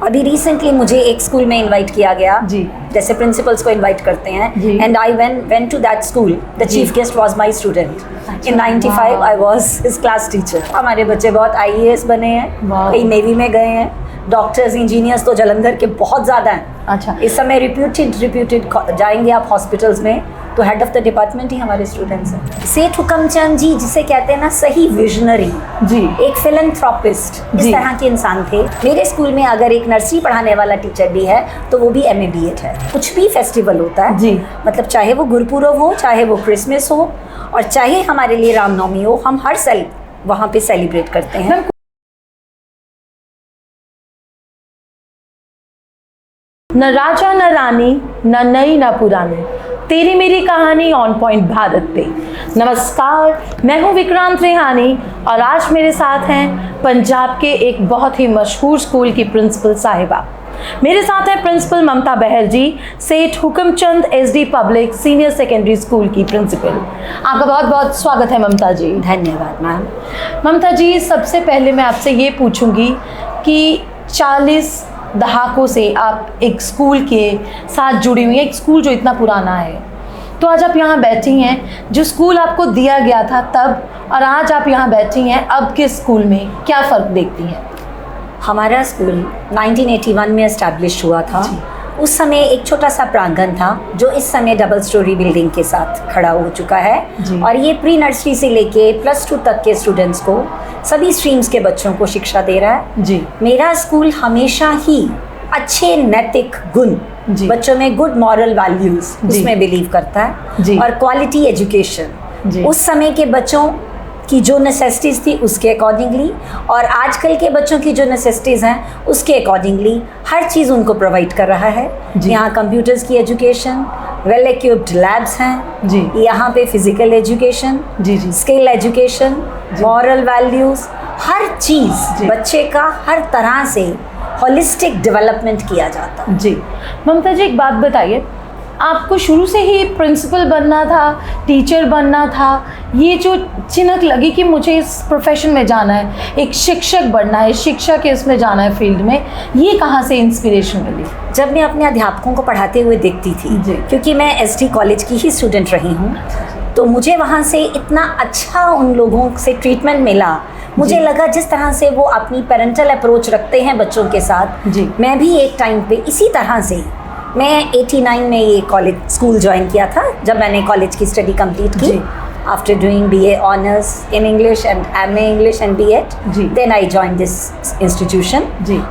अभी रिसेंटली मुझे एक स्कूल में इनवाइट किया गया जी, जैसे प्रिंसिपल्स को इनवाइट करते हैं, and I went to that school. The chief guest was my student in 95। I was his class teacher. हमारे बच्चे बहुत IAS बने हैं, कई नेवी में गए हैं, डॉक्टर्स इंजीनियर्स तो जलंधर के बहुत ज़्यादा हैं। अच्छा, इस समय रिप्यूटेड जाएंगे आप हॉस्पिटल्स में तो हेड ऑफ द डिपार्टमेंट ही हमारे स्टूडेंट्स हैं। सेठ हुकमचंद जी, जिसे कहते हैं ना सही विजनरी जी, एक फिलैंथ्रोपिस्ट, इस जी, तरह के इंसान थे। मेरे स्कूल में अगर एक नर्सरी पढ़ाने वाला टीचर भी है तो वो भी MA BEd है। कुछ भी फेस्टिवल होता है जी, मतलब चाहे वो गुरुपुरब हो, चाहे वो क्रिसमस हो, और चाहे हमारे लिए रामनवमी हो, हम हर साल वहाँ पे सेलिब्रेट करते हैं। न राजा न रानी, न नई न पुरानी, तेरी मेरी कहानी ऑन पॉइंट भारत पे। नमस्कार, मैं हूँ विक्रांत रेहानी और आज मेरे साथ हैं पंजाब के एक बहुत ही मशहूर स्कूल की प्रिंसिपल साहिबा। मेरे साथ हैं प्रिंसिपल ममता बहल जी, सेठ Hukamchand SD public senior secondary school की प्रिंसिपल। आपका बहुत बहुत स्वागत है ममता जी। धन्यवाद मैम। ममता जी, सबसे पहले मैं आपसे ये पूछूंगी कि 40 दहाकों से आप एक स्कूल के साथ जुड़ी हुई हैं, एक स्कूल जो इतना पुराना है, तो आज आप यहाँ बैठी हैं, जो स्कूल आपको दिया गया था तब और आज आप यहाँ बैठी हैं अब के स्कूल में, क्या फ़र्क देखती हैं? हमारा स्कूल 1981 में एस्टैब्लिश हुआ था। उस समय एक छोटा सा प्रांगण था जो इस समय डबल स्टोरी बिल्डिंग के साथ खड़ा हो चुका है, और ये प्री नर्सरी से लेके +2 तक के स्टूडेंट्स को, सभी स्ट्रीम्स के बच्चों को शिक्षा दे रहा है जी। मेरा स्कूल हमेशा ही अच्छे नैतिक गुण, बच्चों में गुड मॉरल वैल्यूज उसमें बिलीव करता है, और क्वालिटी एजुकेशन उस समय के बच्चों की जो नेसेसिटीज़ थी उसके अकॉर्डिंगली, और आजकल के बच्चों की जो नेसेसिटीज़ हैं उसके अकॉर्डिंगली हर चीज़ उनको प्रोवाइड कर रहा है। यहाँ कंप्यूटर्स की एजुकेशन, वेल इक्विप्ड लैब्स हैं जी, यहाँ पे फिजिकल एजुकेशन जी, स्किल एजुकेशन, मॉरल वैल्यूज़, हर चीज़ बच्चे का हर तरह से होलिस्टिक डेवलपमेंट किया जाता है जी। ममता जी, एक बात बताइए, आपको शुरू से ही प्रिंसिपल बनना था, टीचर बनना था, ये जो चिनक लगी कि मुझे इस प्रोफेशन में जाना है, एक शिक्षक बनना है, शिक्षा के इसमें जाना है फील्ड में, ये कहाँ से इंस्पिरेशन मिली? जब मैं अपने अध्यापकों को पढ़ाते हुए देखती थी, क्योंकि मैं SD कॉलेज की ही स्टूडेंट रही हूँ, तो मुझे वहाँ से इतना अच्छा उन लोगों से ट्रीटमेंट मिला। मुझे लगा जिस तरह से वो अपनी पेरेंटल अप्रोच रखते हैं बच्चों के साथ, मैं भी एक टाइम पे इसी तरह से, मैं 89 में ये कॉलेज स्कूल ज्वाइन किया था जब मैंने कॉलेज की स्टडी कंप्लीट की। After doing BA honours in English and MA English and BEd, then I join this institution,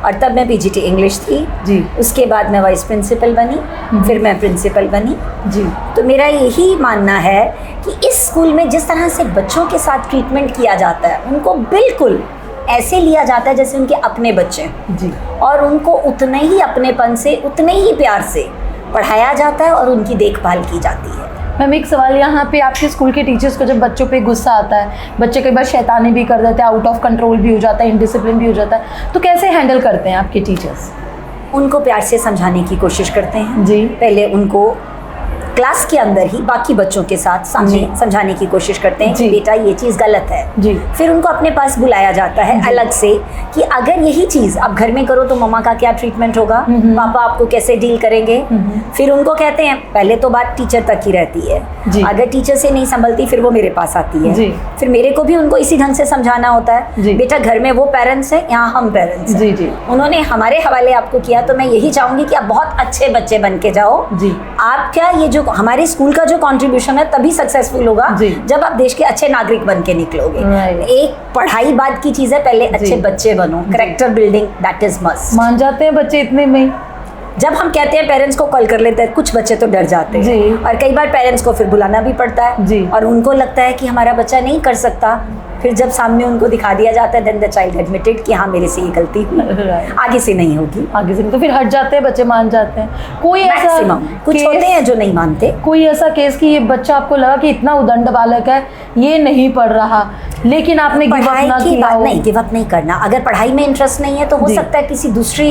और तब मैं PGT इंग्लिश थी। उसके बाद मैं वाइस प्रिंसिपल बनी, फिर मैं प्रिंसिपल बनी जी। तो मेरा यही मानना है कि इस स्कूल में जिस तरह से बच्चों के साथ ट्रीटमेंट किया जाता है, उनको बिल्कुल ऐसे लिया जाता है जैसे उनके अपने बच्चे जी, और उनको उतने ही अपनेपन से, उतने ही प्यार से पढ़ाया जाता है और उनकी देखभाल की जाती है। मैम, एक सवाल यहाँ पे, आपके स्कूल के टीचर्स को जब बच्चों पे गुस्सा आता है, बच्चे कई बार शैतानी भी कर देते हैं, आउट ऑफ कंट्रोल भी हो जाता है, इनडिसिप्लिन भी हो जाता है, तो कैसे हैंडल करते हैं आपके टीचर्स? उनको प्यार से समझाने की कोशिश करते हैं जी। पहले उनको क्लास के अंदर ही बाकी बच्चों के साथ सामने समझाने की कोशिश करते हैं कि बेटा ये चीज़ गलत है जी। फिर उनको अपने पास बुलाया जाता है अलग से कि अगर यही चीज़ आप घर में करो तो मम्मा का क्या ट्रीटमेंट होगा, पापा आपको कैसे डील करेंगे। फिर उनको कहते हैं, पहले तो बात टीचर तक ही रहती है, अगर टीचर से नहीं संभलती फिर वो मेरे पास आती है, फिर मेरे को भी उनको इसी ढंग से समझाना होता है, बेटा घर में वो पेरेंट्स है, यहाँ हम पेरेंट्स हैं, उन्होंने हमारे हवाले आपको किया, तो मैं यही चाहूँगी कि आप बहुत अच्छे बच्चे बन के जाओ। आपका ये जो हमारे स्कूल का जो कंट्रीब्यूशन है तभी सक्सेसफुल होगा जब आप देश के अच्छे नागरिक बन के निकलोगे। एक पढ़ाई बाद की चीज है, पहले अच्छे बच्चे बनो, character building that is must. मान जाते हैं बच्चे इतने में? जब हम कहते हैं पेरेंट्स को कॉल कर लेते हैं, कुछ बच्चे तो डर जाते हैं, और कई बार पेरेंट्स को फिर बुलाना भी पड़ता है, और उनको लगता है कि हमारा बच्चा नहीं कर सकता। फिर जब सामने उनको दिखा दिया जाता है, देन द चाइल्ड एडमिटेड कि हाँ मेरे से ये गलती हुई, आगे से नहीं होगी, आगे से नहीं, तो फिर हट जाते हैं बच्चे, मान जाते हैं। कोई ऐसा कुछ होते हैं जो नहीं मानते। कोई ऐसा केस कि ये बच्चा आपको लगा कि इतना उदंड बालक है, ये नहीं पढ़ रहा, लेकिन आपने गिव अप नहीं करना। अगर पढ़ाई में इंटरेस्ट नहीं है तो हो सकता है किसी दूसरी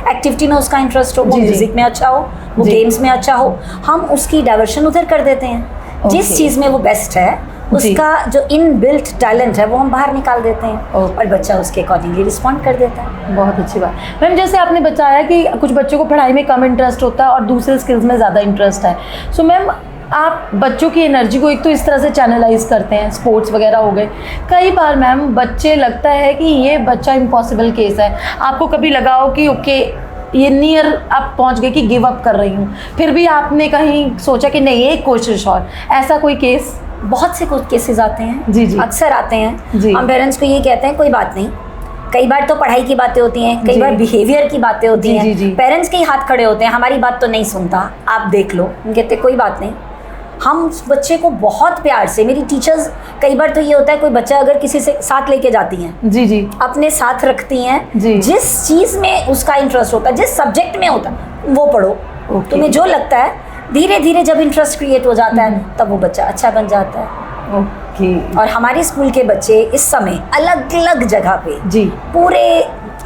एक्टिविटी में उसका इंटरेस्ट हो, वो म्यूजिक में अच्छा हो, वो गेम्स में अच्छा हो, हम उसकी डाइवर्शन उधर कर देते हैं। जिस चीज़ में वो बेस्ट है उसका जो इनबिल्ट टैलेंट है वो हम बाहर निकाल देते हैं और बच्चा उसके अकॉर्डिंगली रिस्पॉन्ड कर देता है। बहुत अच्छी बात मैम। जैसे आपने बताया कि कुछ बच्चों को पढ़ाई में कम इंटरेस्ट होता है और दूसरे स्किल्स में ज़्यादा इंटरेस्ट है। सो मैम आप बच्चों की एनर्जी को एक तो इस तरह से चैनलाइज करते हैं, स्पोर्ट्स वगैरह हो गए। कई बार मैम बच्चे लगता है कि ये बच्चा इम्पॉसिबल केस है, आपको कभी लगा हो कि ओके ये नियर आप पहुंच गए कि गिव अप कर रही हूँ, फिर भी आपने कहीं सोचा कि नहीं एक कोशिश और, ऐसा कोई केस? बहुत से कुछ केसेस आते हैं जी जी, अक्सर आते हैं जी। हम पेरेंट्स को ये कहते हैं कोई बात नहीं, कई बार तो पढ़ाई की बातें होती हैं, कई बार बिहेवियर की बातें होती हैं, पेरेंट्स के ही हाथ खड़े होते हैं, हमारी बात तो नहीं सुनता, आप देख लो। हम कहते कोई बात नहीं। हम बच्चे को बहुत प्यार से, मेरी टीचर्स कई बार तो ये होता है कोई बच्चा अगर किसी से साथ लेके जाती हैं जी जी, अपने साथ रखती हैं, जी। जिस चीज़ में उसका इंटरेस्ट होता है, जिस सब्जेक्ट में होता है वो पढ़ो। तुम्हें जो लगता है धीरे धीरे जब इंटरेस्ट क्रिएट हो जाता है तब वो बच्चा अच्छा बन जाता है। ओके। और हमारे स्कूल के बच्चे इस समय अलग अलग जगह पे जी पूरे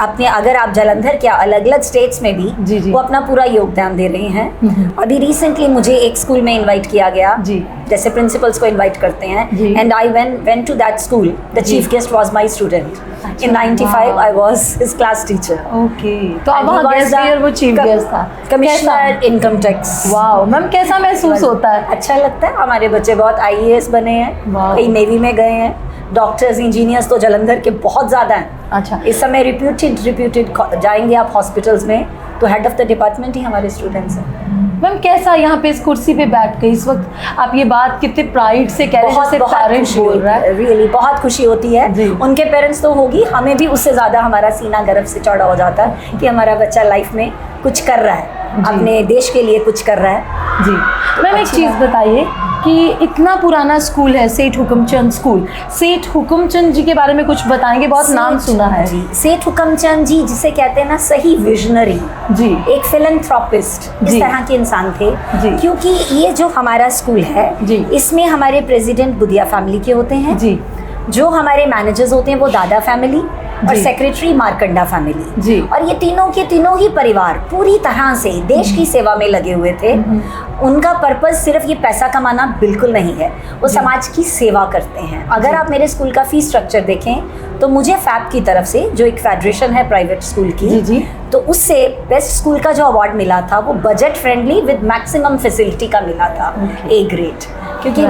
अपने, अगर आप जालंधर क्या अलग अलग स्टेट्स में भी जी जी, वो अपना पूरा योगदान दे रहे हैं। अभी रिसेंटली मुझे एक स्कूल में इनवाइट किया गया जी, जैसे प्रिंसिपल्स को इनवाइट करते हैं, and I went to that school. The chief guest was my student in 95। I was his class teacher. Okay, तो अब वहाँ गेस्ट ईयर वो चीफ गेस्ट था, commissioner income tax. Wow ma'am, कैसा महसूस होता है? अच्छा लगता है। हमारे बच्चे बहुत IAS बने हैं, कई नेवी में गए हैं, डॉक्टर्स इंजीनियर्स तो जालंधर के बहुत ज़्यादा हैं। अच्छा, इस समय रिप्यूटेड जाएंगे आप हॉस्पिटल्स में तो हेड ऑफ द डिपार्टमेंट ही हमारे स्टूडेंट्स हैं। मैम कैसा यहाँ पे इस कुर्सी पे बैठ के इस वक्त आप ये बात कितने प्राइड से कह रहे हैं, जैसे पेरेंट्स बोल रहा है? रियली बहुत खुशी होती है। उनके पेरेंट्स तो होगी, हमें भी उससे ज़्यादा हमारा सीना गर्व से चौड़ा हो जाता है कि हमारा बच्चा लाइफ में कुछ कर रहा है, अपने देश के लिए कुछ कर रहा है। जी मैम, एक चीज़ बताइए कि इतना पुराना स्कूल है सेठ हुकमचंद स्कूल, सेठ हुकमचंद जी के बारे में कुछ बताएंगे? बहुत नाम सुना है जी। सेठ हुकमचंद जी जिसे कहते हैं ना सही विजनरी जी, एक फिलैंथ्रोपिस्ट इस तरह के इंसान थे जी, क्योंकि ये जो हमारा स्कूल है जी, इसमें हमारे प्रेसिडेंट बुधिया फैमिली के होते हैं जी, जो हमारे मैनेजर्स होते हैं वो दादा फैमिली और सेक्रेटरी मार्कंडा फैमिली जी, और ये तीनों के तीनों ही परिवार पूरी तरह से देश की सेवा में लगे हुए थे। उनका पर्पस सिर्फ ये पैसा कमाना बिल्कुल नहीं है, वो समाज की सेवा करते हैं। अगर आप मेरे स्कूल का फीस स्ट्रक्चर देखें तो मुझे फैब की तरफ से, जो एक फेडरेशन है प्राइवेट स्कूल की, जी, जी, तो उससे बेस्ट स्कूल का जो अवार्ड मिला था वो budget friendly with maximum facility का मिला था, A ग्रेड, क्योंकि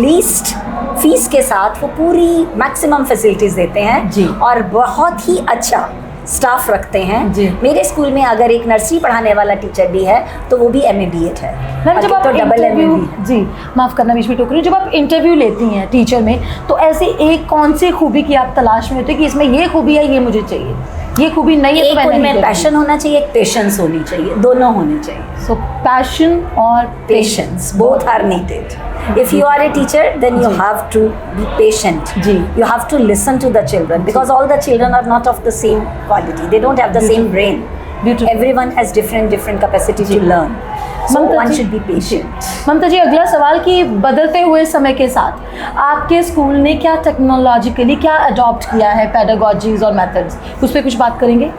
लीस्ट फीस के साथ वो पूरी मैक्सिमम फैसिलिटीज देते हैं और बहुत ही अच्छा स्टाफ रखते हैं। मेरे स्कूल में अगर एक नर्सरी पढ़ाने वाला टीचर भी है तो वो भी MA BEd है। मैम जब आप तो डबल इंटरव्यू, MA जी माफ़ करना बीच में टोक रही हूँ, जब आप इंटरव्यू लेती हैं टीचर में तो ऐसी एक कौन सी खूबी की आप तलाश में होते हैं कि इसमें ये खूबी है, ये मुझे चाहिए, ये खूबी नहीं है तो मैं नहीं उनमें पैशन होना चाहिए, एक पेशेंस होनी चाहिए, दोनों होने चाहिए। सो पैशन और patience both are needed. If you are a teacher, then you have to be patient. You have to listen to the children because all the children are not of the same quality. They don't have the same brain. Everyone has different capacity to learn. So one should be patient. ममता जी, अगला सवाल कि बदलते हुए समय के साथ आपके school ने क्या टेक्नोलॉजिकली क्या अडॉप्ट किया है, पेडागॉजीज और मेथड्स, उस पर कुछ बात करेंगे?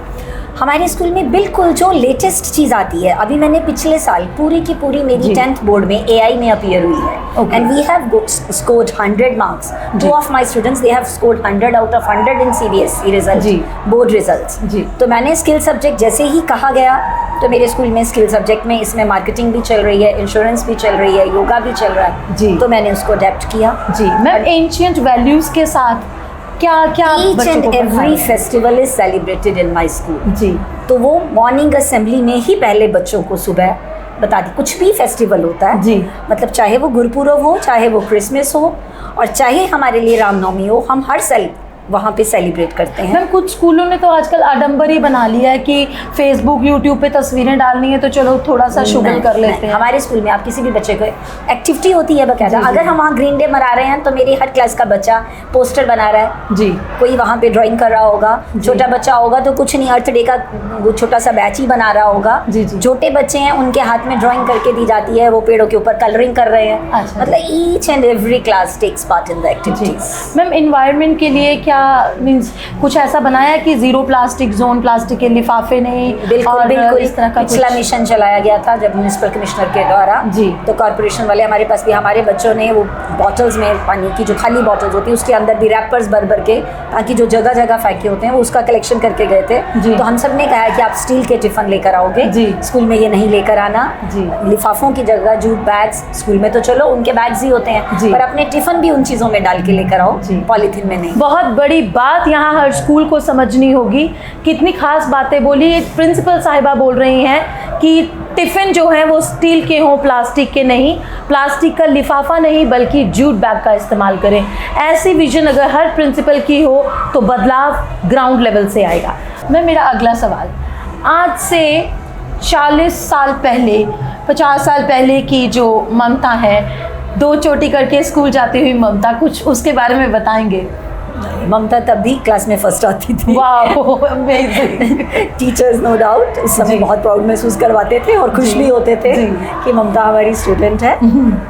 हमारे स्कूल में बिल्कुल जो लेटेस्ट चीज़ आती है, अभी मैंने पिछले साल पूरी की पूरी मेरी 10th बोर्ड में AI में अपीयर हुई है and we have scored 100 marks. 2 of my students they have scored 100 out of 100 in CBSE result, board results. तो मैंने स्किल सब्जेक्ट जैसे ही कहा गया तो मेरे स्कूल में स्किल सब्जेक्ट में इसमें मार्केटिंग भी चल रही है, इंश्योरेंस भी चल रही है, योगा भी चल रहा है, तो मैंने उसको अडेप्ट किया। जी मैम, एंशिएंट वैल्यूज़ के साथ क्या क्या Each and every festival is celebrated in my school। जी, तो वो मॉर्निंग असेंबली में ही पहले बच्चों को सुबह बता दी, कुछ भी फेस्टिवल होता है जी, मतलब चाहे वो गुरुपुरब हो, चाहे वो क्रिसमस हो और चाहे हमारे लिए रामनवमी हो, हम हर साल वहाँ पे सेलिब्रेट करते हैं। मैम कुछ स्कूलों ने तो आजकल आडंबर ही बना लिया है कि फेसबुक यूट्यूब पे तस्वीरें डालनी है तो चलो थोड़ा सा शुगर कर लेते हैं। हमारे स्कूल में आप किसी भी बच्चे को एक्टिविटी होती है बकायदा, अगर हम वहाँ ग्रीन डे मना रहे हैं तो मेरी हर क्लास का बच्चा पोस्टर बना रहा है जी, कोई वहाँ पे ड्राइंग कर रहा होगा, छोटा बच्चा होगा तो कुछ नहीं, अर्थ डे का वो छोटा सा बैच ही बना रहा होगा जी, छोटे बच्चे हैं उनके हाथ में ड्राइंग करके दी जाती है, वो पेड़ों के ऊपर कलरिंग कर रहे हैं। मतलब each and every class takes part in the activities. Ma'am environment के लिए क्या क्या मीन्स कुछ ऐसा बनाया कि ज़ीरो प्लास्टिक जोन, प्लास्टिक के लिफाफे नहीं? बिल्कुल इस तरह का पिछला मिशन चलाया गया था जब म्यूनिसिपल कमिश्नर के द्वारा जी। तो कॉर्पोरेशन वाले हमारे पास भी, हमारे बच्चों ने वो बॉटल्स में पानी की जो खाली बॉटल्स होती है उसके अंदर भी रैपर्स भर भर के, ताकि जो जगह जगह फेंके होते हैं वो उसका कलेक्शन करके गए थे। तो हम सब ने कहा है कि आप स्टील के टिफिन लेकर आओगे, स्कूल में ये नहीं लेकर आना। लिफाफों की जगह जूट बैग्स, स्कूल में तो चलो उनके बैग्स ही होते हैं, पर अपने टिफिन भी उन चीज़ों में डाल के लेकर आओ, पॉलीथीन में नहीं। बहुत बड़ी बात यहाँ हर स्कूल को समझनी होगी। कितनी खास बातें बोली। प्रिंसिपल साहिबा बोल रही हैं कि टिफ़िन जो है वो स्टील के हों, प्लास्टिक के नहीं, प्लास्टिक का लिफाफा नहीं बल्कि जूट बैग का इस्तेमाल करें। ऐसी विजन अगर हर प्रिंसिपल की हो तो बदलाव ग्राउंड लेवल से आएगा। मैं मेरा अगला सवाल, आज से 40 साल पहले, 50 साल पहले की जो ममता है, 2 चोटी करके स्कूल जाती हुई ममता, कुछ उसके बारे में बताएंगे? ममता तब भी क्लास में फर्स्ट आती थी। वाह, अमेजिंग। टीचर्स नो डाउट उस समय बहुत प्राउड महसूस करवाते थे और खुश भी होते थे कि ममता हमारी स्टूडेंट है।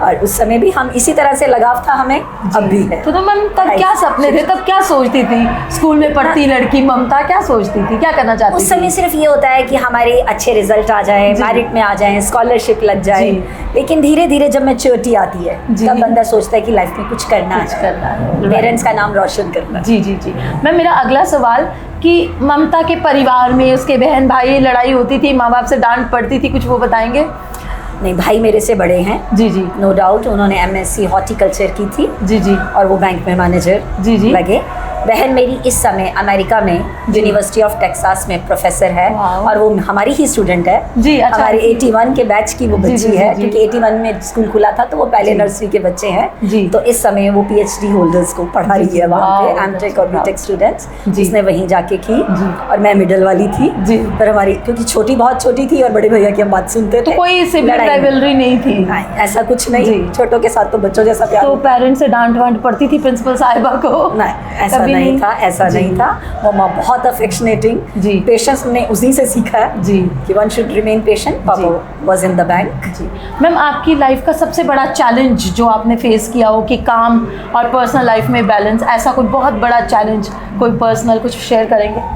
और उस समय भी हम इसी तरह से लगाव था हमें, अब भी है। तो मैम तब क्या सपने थे, तब क्या सोचती थी? स्कूल में पढ़ती लड़की ममता क्या सोचती थी, क्या करना चाहती थी? उस समय सिर्फ ये होता है कि हमारे अच्छे रिजल्ट आ जाए, मेरिट में आ जाए, स्कॉलरशिप लग जाए। लेकिन धीरे धीरे जब मैच्योरिटी आती है तब बंदा सोचता है कि लाइफ में कुछ करना है, पेरेंट्स का नाम रोशन करना। जी जी जी। मैं मेरा अगला सवाल कि ममता के परिवार में उसके बहन भाई लड़ाई होती थी, माँ बाप से डांट पड़ती थी, कुछ वो बताएंगे? नहीं, भाई मेरे से बड़े हैं। जी जी। नो डाउट उन्होंने MSc हॉर्टिकल्चर की थी। जी जी। और वो बैंक में मैनेजर जी जी लगे। बहन मेरी इस समय अमेरिका में यूनिवर्सिटी ऑफ टेक्सास में प्रोफेसर है और वो हमारी ही स्टूडेंट है जी। अच्छा। हमारे 81 के बैच की वो बच्ची है, क्योंकि 81 में स्कूल खुला था तो वो पहले नर्सरी के बच्चे हैं जी। तो इस समय वो PhD होल्डर्स को पढ़ा रही है वहाँ पे, एमटेक और बीटेक स्टूडेंट्स, जिसने वहीं जाके की। और मैं मिडल वाली थी जी। पर हमारी क्योंकि छोटी बहुत छोटी थी और बड़े भैया की हम बात सुनते थे, तो कोई सिबलिंग राइवलरी नहीं थी? ऐसा कुछ नहीं, छोटों के साथ तो बच्चों जैसा प्यार। तो पेरेंट्स से डांट वांट पड़ती थी प्रिंसिपल साहिबा को? नहीं, ऐसा नहीं था, ऐसा नहीं था। वो माँ बहुत अफेक्शनेटिंग, पेशेंस हमने उसी से सीखा है जी कि वन शुड रिमेन पेशेंट। पापा वाज इन द बैंक जी। मैम आपकी लाइफ का सबसे बड़ा चैलेंज जो आपने फेस किया हो कि काम और पर्सनल लाइफ में बैलेंस, ऐसा कोई बहुत बड़ा चैलेंज, कोई पर्सनल कुछ शेयर करेंगे?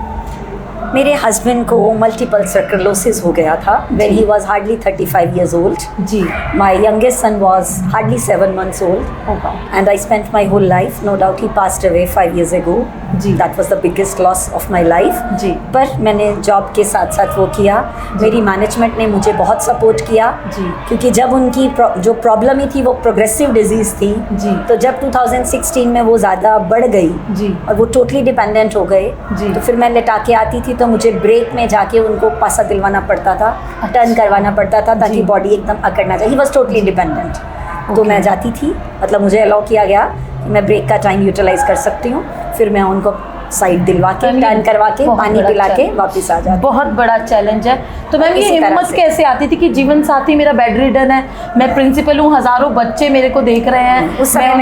मेरे हस्बैंड को मल्टीपल सर्कुलोसिस हो गया था when he was hardly 35 years old. Ji. My youngest son was hardly 7 months old. Okay. And I spent my whole life. No doubt he passed away 5 years ago. Ji. That was the biggest loss of my life. जी. पर मैंने job के साथ साथ वो किया। मेरी management ने मुझे बहुत सपोर्ट किया जी। क्योंकि जब उनकी जो प्रॉब्लम ही थी वो प्रोग्रेसिव डिजीज़ थी जी। तो जब 2016 में वो ज़्यादा बढ़ गई जी। और वो टोटली डिपेंडेंट हो गए जी। तो फिर मैं लेटा के आती थी तो मुझे ब्रेक में जाके उनको पासा दिलवाना पड़ता था, टर्न करवाना पड़ता था ताकि बॉडी एकदम अकड़ ना जाए। He was totally dependent. तो मैं जाती थी, मतलब मुझे अलाउ किया गया कि मैं ब्रेक का टाइम यूटिलाइज कर सकती हूँ। फिर मैं उनको साइड दिलवा के, टर्न करवा के, पानी पिला के वापस आ जाती। बहुत बड़ा चैलेंज है। तो मैम ये हिम्मत कैसे आती थी कि जीवन साथी मेरा बेड रिडन है, मैं प्रिंसिपल हूँ, हजारों बच्चे मेरे को देख रहे हैं? उस समय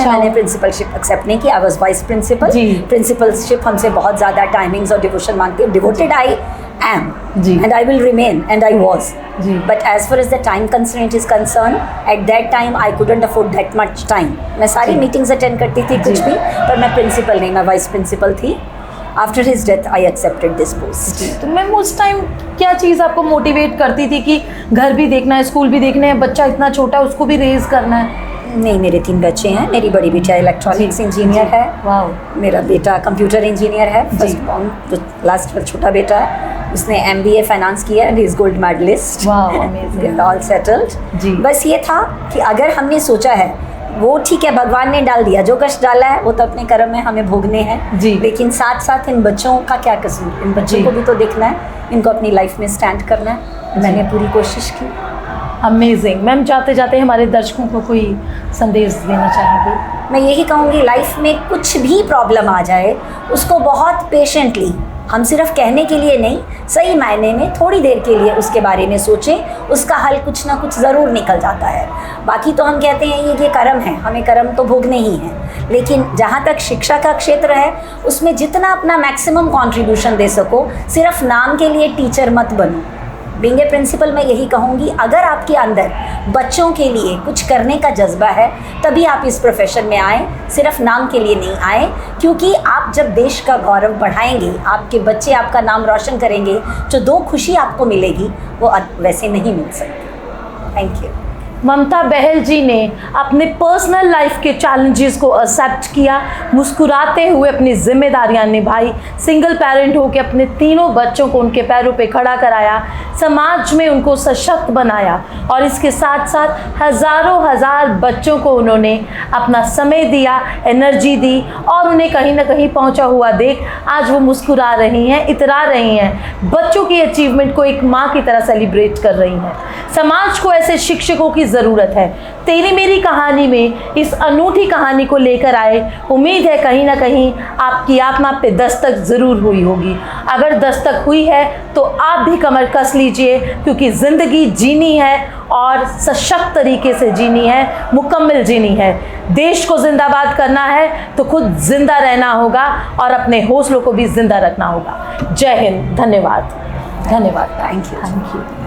मैंने प्रिंसिपलशिप एक्सेप्ट नहीं की। I was vice principal. Principalship हमसे बहुत ज़्यादा टाइमिंग्स और डिवोशन मांगती है। Devoted I am and I will remain and I was but as far as the time constraint is concerned at that time I couldn't afford that much time. मैं सारी meetings attend करती थी कुछ भी, पर मैं प्रिंसिपल नहीं, मैं वाइस प्रिंसिपल थी। After his death I accepted this post. तो मैम उस टाइम क्या चीज़ आपको मोटिवेट करती थी कि घर भी देखना है, स्कूल भी देखना है, बच्चा इतना छोटा है उसको भी रेज करना है? नहीं, मेरे 3 बच्चे हैं। मेरी बड़ी बेटा इलेक्ट्रॉनिक्स इंजीनियर है। वाह। मेरा बेटा कंप्यूटर इंजीनियर है। फर्स्ट बॉर्न जो लास्ट पर छोटा बेटा है उसने MBA फाइनेंस किया and is gold medallist. All settled जी। बस ये था कि अगर हमने सोचा है वो ठीक है, भगवान ने डाल दिया, जो कष्ट डाला है वो तो अपने कर्म में हमें भोगने हैं जी। लेकिन साथ साथ इन बच्चों का क्या कसूर, इन बच्चों को भी तो देखना है, इनको अपनी लाइफ में स्टैंड करना है। मैंने पूरी कोशिश की। अमेजिंग। मैम जाते जाते हमारे दर्शकों को कोई संदेश देना चाहेंगे? मैं यही कहूँगी, लाइफ में कुछ भी प्रॉब्लम आ जाए उसको बहुत पेशेंटली, हम सिर्फ कहने के लिए नहीं, सही मायने में थोड़ी देर के लिए उसके बारे में सोचें, उसका हल कुछ ना कुछ ज़रूर निकल जाता है। बाकी तो हम कहते हैं ये कर्म है, हमें कर्म तो भोगने ही हैं, लेकिन जहाँ तक शिक्षा का क्षेत्र है उसमें जितना अपना मैक्सिमम कंट्रीब्यूशन दे सको। सिर्फ नाम के लिए टीचर मत बनो, बीइंग ए प्रिंसिपल मैं यही कहूँगी, अगर आपके अंदर बच्चों के लिए कुछ करने का जज्बा है तभी आप इस प्रोफेशन में आएँ, सिर्फ नाम के लिए नहीं आएँ, क्योंकि आप जब देश का गौरव बढ़ाएंगे, आपके बच्चे आपका नाम रोशन करेंगे, जो 2 खुशी आपको मिलेगी वो वैसे नहीं मिल सकती। Thank you. ममता बहल जी ने अपने पर्सनल लाइफ के चैलेंजेस को एक्सेप्ट किया, मुस्कुराते हुए अपनी जिम्मेदारियां निभाई, सिंगल पेरेंट होकर अपने 3 बच्चों को उनके पैरों पे खड़ा कराया, समाज में उनको सशक्त बनाया और इसके साथ साथ हज़ार बच्चों को उन्होंने अपना समय दिया, एनर्जी दी और उन्हें कहीं ना कहीं पहुंचा हुआ देख आज वो मुस्कुरा रही हैं, इतरा रही हैं, बच्चों की अचीवमेंट को एक माँ की तरह सेलिब्रेट कर रही हैं। समाज को ऐसे शिक्षकों की ज़रूरत है। तेरी मेरी कहानी में इस अनूठी कहानी को लेकर आए, उम्मीद है कहीं ना कहीं आपकी आत्मा पे दस्तक ज़रूर हुई होगी। अगर दस्तक हुई है तो आप भी कमर कस लीजिए, क्योंकि ज़िंदगी जीनी है और सशक्त तरीके से जीनी है, मुकम्मल जीनी है। देश को जिंदाबाद करना है तो खुद जिंदा रहना होगा और अपने हौसलों को भी जिंदा रखना होगा। जय हिंद। धन्यवाद। Thank you.